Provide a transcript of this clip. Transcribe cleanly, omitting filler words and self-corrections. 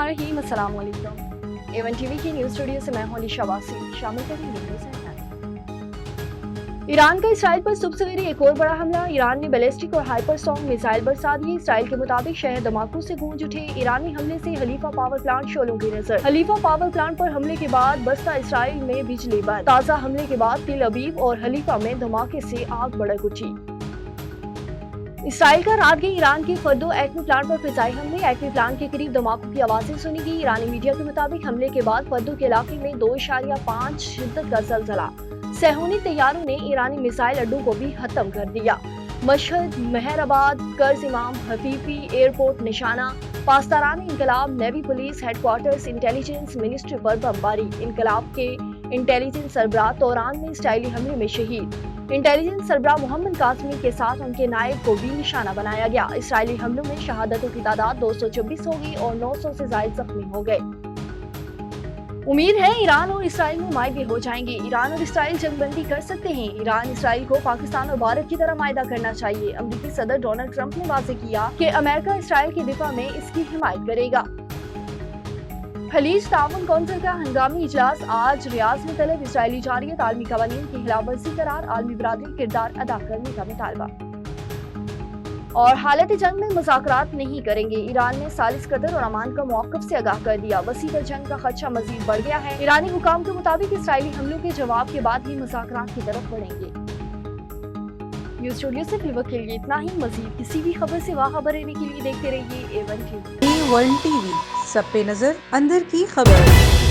बिस्मिल्लाहिर्रहमानिर्रहीम, अस्सलाम वालेकुम। A1 टीवी की न्यूज़ स्टूडियो से मैं हूं अलीशा वासी। शामिल करेंगे न्यूज़ हेडलाइन। ईरान का इसराइल पर सुबह सवेरे एक और बड़ा हमला। ईरान ने बैलिस्टिक और हाइपरसोनिक मिसाइल बरसा दी। इसराइल के मुताबिक शहर धमाकों से गूंज उठे। ईरानी हमले से हलीफा पावर प्लांट शोलों की नजर। हलीफा पावर प्लांट पर हमले के बाद बस्ता इसराइल में बिजली बंद। ताज़ा हमले के बाद तिल अबीब और हलीफा में धमाके से आग भड़क उठी। इसराइल का रातगी ईरान के फर्दो एटमी प्लांट पर फिजाई हमले। एटमी प्लांट के करीब धमाकों की आवाजें सुनी गई। ईरानी मीडिया के मुताबिक हमले के बाद फर्दो के इलाके में 2.5 शिद्दत का ज़लज़ला। सेहूनी तैयारों ने ईरानी मिसाइल अड्डों को भी खत्म कर दिया। मशहद, मेहराबाद, कर्ज इमाम, हफीफी एयरपोर्ट निशाना, पास्तारान इनकलाब, navy police headquarters, intelligence ministry पर बमबारी। इनकलाब के इंटेलिजेंस सरबराह तौरान में स्टाइली हमले में शहीद। इंटेलिजेंस सरबराह मोहम्मद कासमी के साथ उनके नायब को भी निशाना बनाया गया। इसराइली हमलों में शहादतों की तादाद 224 हो गई और 900 से ज्यादा जख्मी हो गए। उम्मीद है ईरान और इसराइल में मायदे हो जाएंगे। ईरान और इसराइल जंगबंदी कर सकते हैं। ईरान इसराइल को पाकिस्तान और भारत की तरह मायदा करना चाहिए। अमेरिकी सदर डोनाल्ड ट्रंप ने वाज़ेह किया कि अमेरिका इसराइल के दिफा में इसकी हिमायत करेगा। खलीज ताउन कौंसिल का हंगामी इजलास आज रियाज में तलब। इसराइली जारियत आलमी कवानीन की खिलाफवर्जी करार। आलमी बरादरी किरदार अदा करने का मुतालबा। और हालत जंग में मुज़ाकरात नहीं करेंगे। ईरान ने सालिस कतर और अमान का मौक़िफ़ से आगाह कर दिया। वसीतर जंग का खदशा मजीद बढ़ गया है। ईरानी हुकाम के मुताबिक इसराइली हमलों के जवाब के बाद ही मुज़ाकरात की तरफ बढ़ेंगे। न्यूज़ स्टूडियो से फिल वक्त के लिए इतना ही। मजीद किसी भी खबर से बाखबर रहने के लिए देखते रहिए A1 टीवी। A1 टीवी, सब पे नजर, अंदर की खबर।